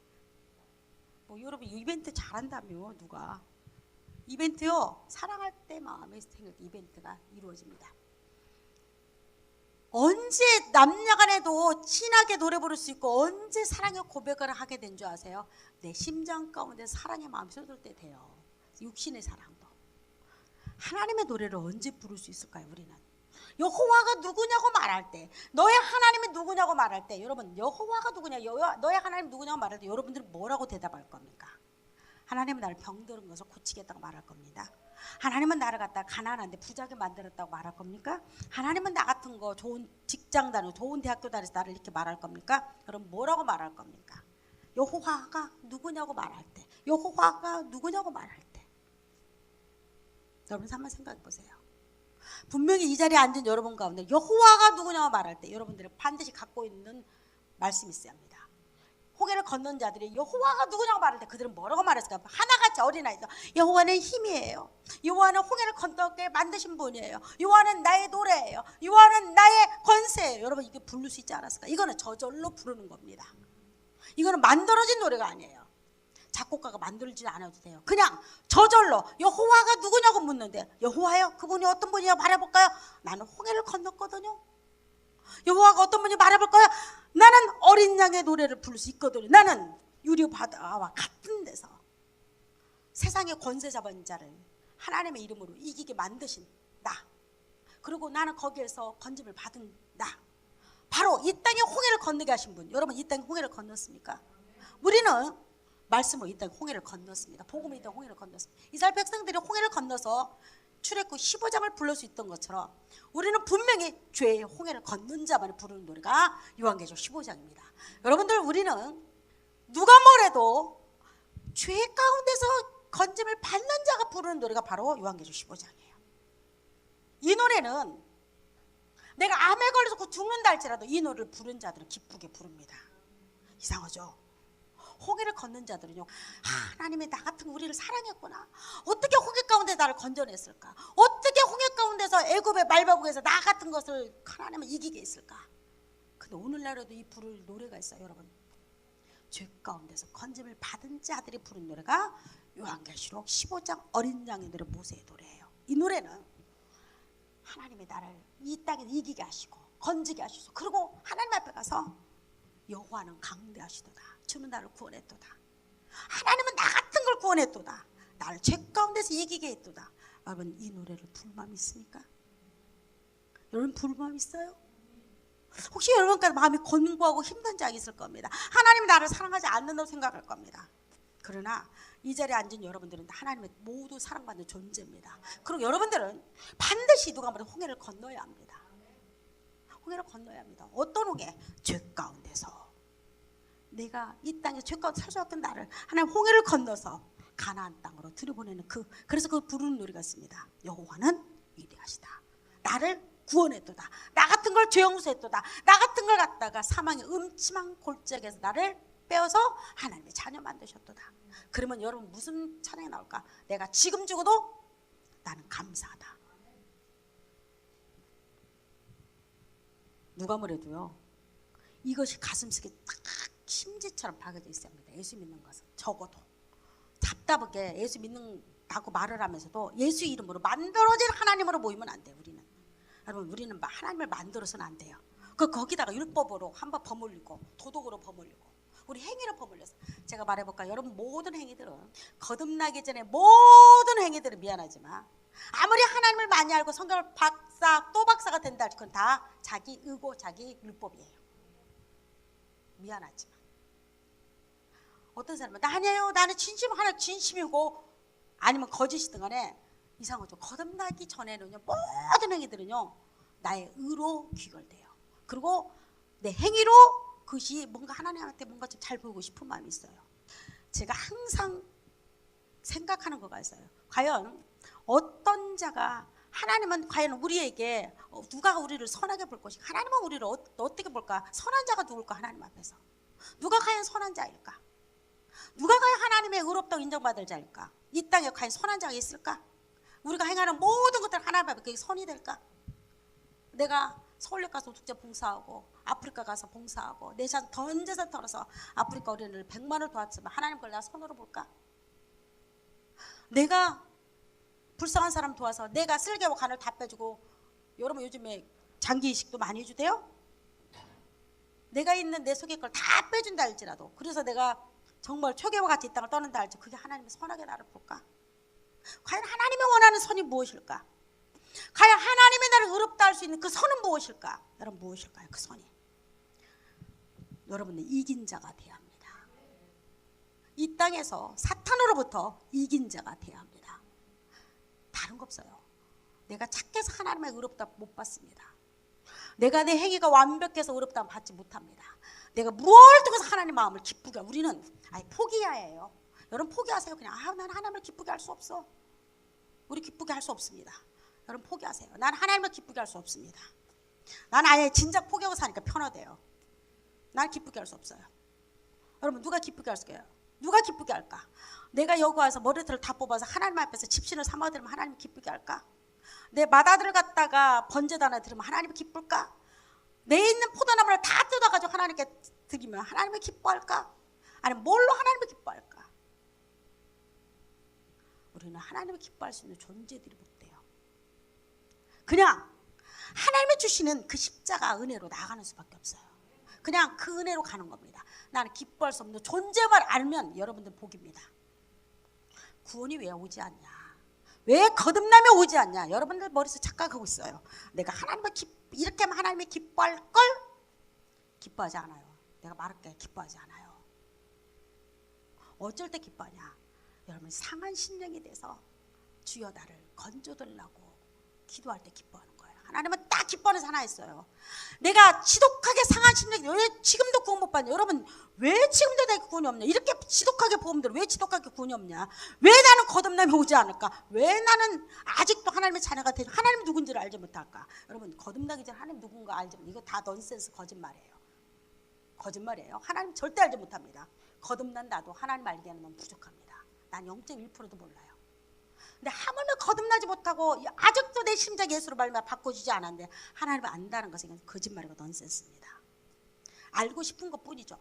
뭐 여러분 이벤트 잘한다며 누가 이벤트요 사랑할 때 마음에 생길 때 이벤트가 이루어집니다. 언제 남녀간에도 친하게 노래 부를 수 있고 언제 사랑의 고백을 하게 된 줄 아세요? 내 심장 가운데 사랑의 마음이 쏟을 때 돼요. 육신의 사랑도. 하나님의 노래를 언제 부를 수 있을까요? 우리는 여호와가 누구냐고 말할 때, 너의 하나님이 누구냐고 말할 때, 여러분 여호와가 누구냐, 너의 하나님 누구냐고 말할 때 여러분들은 뭐라고 대답할 겁니까? 하나님은 나를 병들은 것을 고치겠다고 말할 겁니다. 하나님은 나를 갖다 가난한데 부자게 만들었다고 말할 겁니까? 하나님은 나 같은 거 좋은 직장 다니고 좋은 대학교 다녀서 나를 이렇게 말할 겁니까? 그럼 뭐라고 말할 겁니까? 여호와가 누구냐고 말할 때, 여호와가 누구냐고 말할 때, 여러분 한번 생각해 보세요. 분명히 이 자리에 앉은 여러분 가운데 여호와가 누구냐고 말할 때 여러분들은 반드시 갖고 있는 말씀이 있어야 합니다. 홍해를 건넌 자들이 여호와가 누구냐고 말할 때 그들은 뭐라고 말했을까? 하나같이 어린아이죠. 여호와는 힘이에요. 여호와는 홍해를 건너게 만드신 분이에요. 여호와는 나의 노래예요. 여호와는 나의 권세예요. 여러분 이게 부를 수 있지 않았을까? 이거는 저절로 부르는 겁니다. 이거는 만들어진 노래가 아니에요. 작곡가가 만들지 않아도 돼요. 그냥 저절로 여호와가 누구냐고 묻는데 여호와요? 그분이 어떤 분이에요? 말해볼까요? 나는 홍해를 건넜거든요. 여호와가 어떤 분이 말해볼까요? 나는 어린 양의 노래를 부를 수 있거든요. 나는 유리 바다와 같은 데서 세상의 권세 잡은 자를 하나님의 이름으로 이기게 만드신 나, 그리고 나는 거기에서 건짐을 받은 나, 바로 이 땅에 홍해를 건너게 하신 분. 여러분 이 땅에 홍해를 건넜습니까? 우리는 말씀으로 이 땅에 홍해를 건넜습니다. 복음으로 이 땅에 홍해를 건넜습니다. 이스라엘 백성들이 홍해를 건너서 출애굽 15장을 부를 수 있던 것처럼 우리는 분명히 죄의 홍해를 건넌 자만이 부르는 노래가 요한계시록 15장입니다. 여러분들 우리는 누가 뭐래도 죄 가운데서 건짐을 받는 자가 부르는 노래가 바로 요한계시록 15장이에요. 이 노래는 내가 암에 걸려서 죽는다 할지라도 이 노래를 부른 자들은 기쁘게 부릅니다. 이상하죠? 홍해를 건넌 자들은요, 하나님이 나 같은 우리를 사랑했구나. 어떻게 홍해 가운데 나를 건져냈을까? 어떻게 홍해 가운데서 애굽의 말바국에서 나 같은 것을 하나님은 이기게 했을까? 근데 오늘날에도 이 부를 노래가 있어요. 여러분 죄 가운데서 건짐을 받은 자들이 부른 노래가 요한계시록 15장 어린 양의 노래, 모세의 노래예요. 이 노래는 하나님이 나를 이 땅에 이기게 하시고 건지게 하시고, 그리고 하나님 앞에 가서 여호와는 강대하시도다. 주는 나를 구원했도다. 하나님은 나 같은 걸 구원했도다. 나를 죄 가운데서 이기게 했도다. 여러분 이 노래를 부를 마음 있습니까? 여러분 부를 마음 있어요? 혹시 여러분까지 마음이 권고하고 힘든 적이 있을 겁니다. 하나님이 나를 사랑하지 않는다고 생각할 겁니다. 그러나 이 자리에 앉은 여러분들은 하나님의 모두 사랑받는 존재입니다. 그리고 여러분들은 반드시 누가 말해 홍해를 건너야 합니다. 홍해를 건너야 합니다. 어떤 홍해? 죄 가운데서. 내가 이 땅에 죄 가운데 살 수 없던 나를 하나님 홍해를 건너서 가나안 땅으로 들여보내는 그래서 그 부르는 노래가 있습니다. 여호와는 위대하시다. 나를 구원했도다. 나 같은 걸 죄 용서했도다. 나 같은 걸 갖다가 사망의 음침한 골짜기에서 나를 빼어서 하나님의 자녀 만드셨도다. 그러면 여러분 무슨 찬양이 나올까? 내가 지금 죽어도 나는 감사하다. 누가 뭐래도요, 이것이 가슴속에 딱 심지처럼 박여져 있어야 합니다. 예수 믿는 것은 적어도 답답하게 예수 믿는다고 말을 하면서도 예수 이름으로 만들어진 하나님으로 모이면 안 돼요. 우리는 여러분 우리는 하나님을 만들어서는 안 돼요. 거기다가 율법으로 한번 버물리고 도덕으로 버물리고 우리 행위로 버물렸어. 제가 말해볼까요? 여러분 모든 행위들은 거듭나기 전에 모든 행위들은 미안하지만 아무리 하나님을 많이 알고 성경을 박사 또 박사가 된다 할지 그건 다 자기 의고 자기 율법이에요. 미안하지만 어떤 사람은 아니에요 나는 진심 하나 진심이고 아니면 거짓이든 간에 이상하죠. 거듭나기 전에는요 모든 행위들은요 나의 의로 귀결돼요. 그리고 내 행위로 그것이 뭔가 하나님한테 뭔가 좀 잘 보이고 싶은 마음이 있어요. 제가 항상 생각하는 거가 있어요. 과연 어떤 자가 하나님은 과연 우리에게 누가 우리를 선하게 볼 것인가? 하나님은 우리를 어떻게 볼까? 선한 자가 누굴까? 하나님 앞에서 누가 과연 선한 자일까? 누가 과연 하나님의 의롭다고 인정받을 자일까? 이 땅에 과연 선한 자가 있을까? 우리가 행하는 모든 것들 하나님 앞에 그게 선이 될까? 내가 서울역 가서 국제 봉사하고 아프리카 가서 봉사하고 내 전 재산 털어서 아프리카 어린이를 100만을 도왔지만 하나님 그걸 내가 선으로 볼까? 내가 불쌍한 사람 도와서 내가 쓸개와 간을 다 빼주고 여러분 요즘에 장기 이식도 많이 해주대요? 내가 있는 내 속의 걸 다 빼준다 할지라도 그래서 내가 정말 초계와 같이 이 땅을 떠난다 할지 그게 하나님이 선하게 나를 볼까? 과연 하나님이 원하는 선이 무엇일까? 과연 하나님이 나를 의롭다 할 수 있는 그 선은 무엇일까? 여러분 무엇일까요? 그 선이 여러분은 이긴 자가 되어야 합니다. 이 땅에서 사탄으로부터 이긴 자가 되어야 합니다. 다른 거 없어요. 내가 착해서 하나님의 의롭다 못 받습니다. 내가 내 행위가 완벽해서 의롭다 받지 못합니다. 내가 무엇을 통해서 하나님 마음을 기쁘게 우리는 포기해야 해요. 여러분 포기하세요. 그냥 난 하나님을 기쁘게 할 수 없어. 우리 기쁘게 할 수 없습니다. 여러분 포기하세요. 난 하나님을 기쁘게 할 수 없습니다. 난 아예 진작 포기하고 사니까 편하대요. 난 기쁘게 할 수 없어요. 여러분 누가 기쁘게 할까요? 누가 기쁘게 할까? 내가 여기 와서 머리털을 다 뽑아서 하나님 앞에서 집신을 삼아드리면 하나님 기쁘게 할까? 내 맏아들을 갖다가 번제단에 드리면 하나님이 기쁠까? 내 있는 포도나무를 다 뜯어가지고 하나님께 드리면 하나님이 기뻐할까? 아니면 뭘로 하나님이 기뻐할까? 우리는 하나님이 기뻐할 수 있는 존재들이 못 돼요. 그냥 하나님이 주시는 그 십자가 은혜로 나가는 수밖에 없어요. 그냥 그 은혜로 가는 겁니다. 나는 기뻐할 수 없는 존재만 알면 여러분들 복입니다. 구원이 왜 오지 않냐? 왜 거듭남이 오지 않냐? 여러분들 머릿속에 착각하고 있어요. 내가 하나님을 이렇게 하면 하나님이 기뻐할 걸? 기뻐하지 않아요. 내가 말할게 기뻐하지 않아요. 어쩔 때 기뻐하냐? 여러분 상한 심령이 돼서 주여 나를 건져달라고 기도할 때 기뻐하는 거예요. 하나님은 딱 기뻐하는 하나 있어요. 내가 지독하게 상한 심령이 왜 지금도 구원 못 받냐? 여러분 왜 지금도 내가 구원이 없냐? 이렇게 지독하게 보험들 왜 지독하게 구원이 없냐? 왜 나는 거듭남이 오지 않을까? 왜 나는 아직도 하나님의 자녀가 되지? 하나님 누군지를 알지 못할까? 여러분 거듭나기 전에 하나님 누군가 알지 못해. 이거 다 넌센스 거짓말이에요. 거짓말이에요. 하나님 절대 알지 못합니다. 거듭난 나도 하나님 알기에는 너무 부족합니다. 난 0.1%도 몰라요. 근데 하물며 거듭나지 못하고 아직도 내 심장 예수로 말미암아 바꿔주지 않았는데 하나님을 안다는 것은 거짓말이고 넌센스입니다. 알고 싶은 것뿐이죠.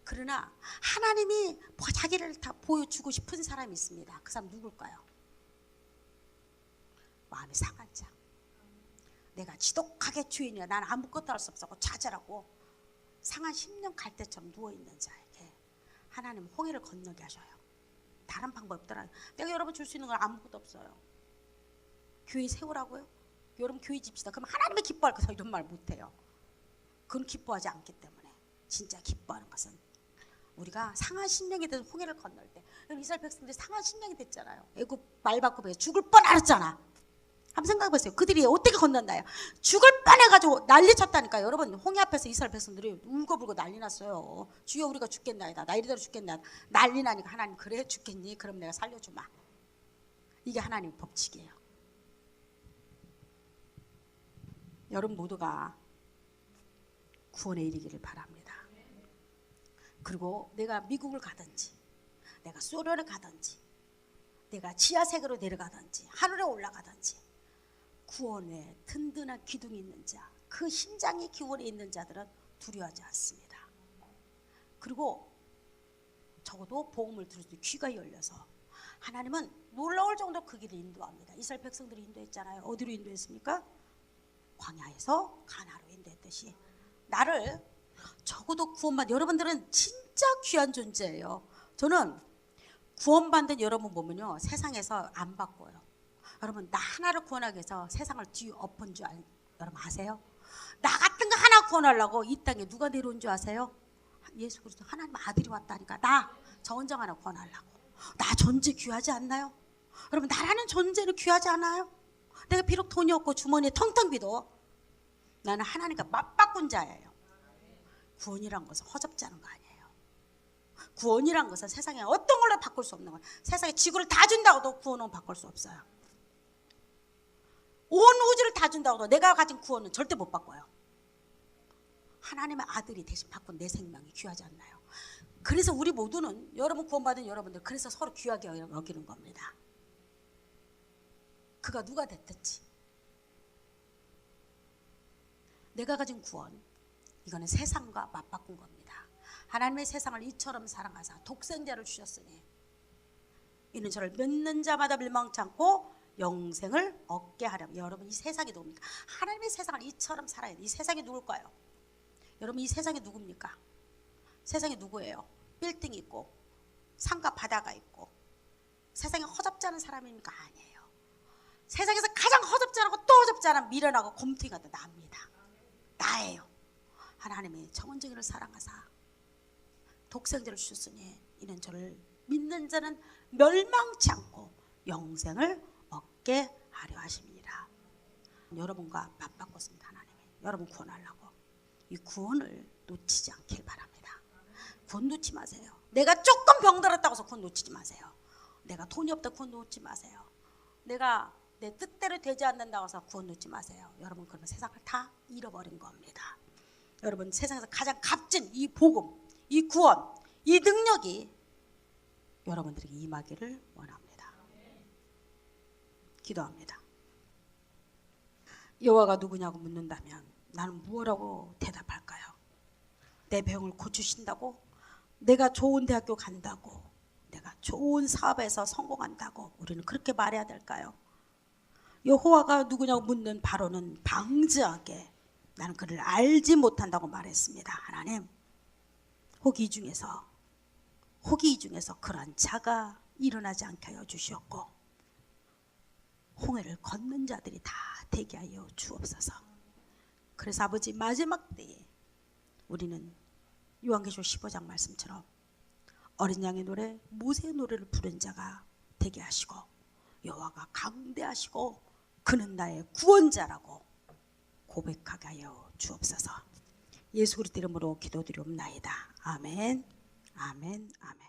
그러나 하나님이 자기를 다 보여주고 싶은 사람이 있습니다. 그 사람 누굴까요? 마음이 상한 자. 내가 지독하게 주인이야. 난 아무것도 할 수 없어. 좌절하고 상한 10년 갈대처럼 누워있는 자에게 하나님은 홍해를 건너게 하셔요. 다른 방법 없더라. 내가 여러분 줄 수 있는 건 아무것도 없어요. 교회 세우라고요? 여러분 교회 집시다. 그럼 하나님이 기뻐할 거다 이런 말 못해요. 그건 기뻐하지 않기 때문에. 진짜 기뻐하는 것은 우리가 상한 심령이 돼서 홍해를 건널 때 이스라엘 백성들이 상한 심령이 됐잖아요. 애굽 말 바꾸고 죽을 뻔 알았잖아. 한번 생각해보세요. 그들이 어떻게 건넌다요? 죽을 뻔해가지고 난리 쳤다니까요. 여러분 홍해 앞에서 이스라엘 백성들이 울고불고 난리 났어요. 주여 우리가 죽겠나이다. 나 이리대로 죽겠나이다. 난리 나니까 하나님 그래 죽겠니? 그럼 내가 살려주마. 이게 하나님의 법칙이에요. 여러분 모두가 구원에 이르기를 바랍니다. 그리고 내가 미국을 가든지 내가 소련을 가든지 내가 지하세계로 내려가든지 하늘에 올라가든지 구원에 든든한 기둥이 있는 자, 그 심장이 기원에 있는 자들은 두려워하지 않습니다. 그리고 적어도 복음을 들을 수 귀가 열려서 하나님은 놀라울 정도로 그 길을 인도합니다. 이스라엘 백성들이 인도했잖아요. 어디로 인도했습니까? 광야에서 가나안으로 인도했듯이 나를 적어도 구원받은 여러분들은 진짜 귀한 존재예요. 저는 구원받은 여러분 보면요, 세상에서 안 바꿔요. 여러분, 나 하나를 구원하기 위해서 세상을 뒤엎은 줄 여러분 아세요? 나 같은 거 하나 구원하려고 이 땅에 누가 내려온 줄 아세요? 예수 그리스도 하나님 아들이 왔다니까. 나 저 혼자 하나 구원하려고. 나 존재 귀하지 않나요? 여러분, 나라는 존재는 귀하지 않아요? 내가 비록 돈이 없고 주머니에 텅텅 비도 나는 하나님과 맞바꾼 자예요. 구원이란 것은 허접지 않은 거 아니에요. 구원이란 것은 세상에 어떤 걸로 바꿀 수 없는 거예요. 세상에 지구를 다 준다고도 구원은 바꿀 수 없어요. 온 우주를 다 준다고도 내가 가진 구원은 절대 못 바꿔요. 하나님의 아들이 대신 바꾼 내 생명이 귀하지 않나요? 그래서 우리 모두는, 여러분 구원받은 여러분들, 그래서 서로 귀하게 여기는 겁니다. 그가 누가 됐든지 내가 가진 구원, 이거는 세상과 맞바꾼 겁니다. 하나님의 세상을 이처럼 사랑하사 독생자를 주셨으니 이는 저를 믿는 자마다 멸망치 않고 영생을 얻게 하려면. 여러분, 이 세상이 누굽니까? 하나님의 세상을 이처럼 살아야 돼. 이 세상이 누굴까요? 여러분, 이 세상이 누굽니까? 세상이 누구예요? 빌딩이 있고 산과 바다가 있고 세상에 허접지 않은 사람입니까? 아니에요. 세상에서 가장 허접지 않고 또 허접지 않은 미련하고 곰탱이가 나입니다. 나예요. 하나님의 정원쟁이를 사랑하사 독생자를 주셨으니 이는 저를 믿는 자는 멸망치 않고 영생을 얻게 하려 하십니다. 여러분과 맞바꿨습니다. 하나님이 여러분 구원하려고. 이 구원을 놓치지 않길 바랍니다. 구원 놓지 마세요. 내가 조금 병들었다고 해서 구원 놓치지 마세요. 내가 돈이 없다고 구원 놓지 마세요. 내가 내 뜻대로 되지 않는다고 해서 구원 놓지 마세요. 여러분, 그러면 세상을 다 잃어버린 겁니다. 여러분, 세상에서 가장 값진 이 복음, 이 구원, 이 능력이 여러분들에게 임하기를 원합니다. 기도합니다. 여호와가 누구냐고 묻는다면 나는 무엇라고 대답할까요? 내 병을 고치신다고? 내가 좋은 대학교 간다고? 내가 좋은 사업에서 성공한다고? 우리는 그렇게 말해야 될까요? 여호와가 누구냐고 묻는 바로는 방지하게 나는 그를 알지 못한다고 말했습니다. 하나님, 혹이 이 중에서 그런 자가 일어나지 않게 하여 주시옵고 홍해를 걷는 자들이 다 되게 하여 주옵소서. 그래서 아버지, 마지막 때에 우리는 요한계시록 15장 말씀처럼 어린 양의 노래, 모세의 노래를 부른 자가 되게 하시고 여호와가 강대하시고 그는 나의 구원자라고 고백하게 하여 주옵소서. 예수 그리스도 이름으로 기도드리옵나이다. 아멘, 아멘, 아멘.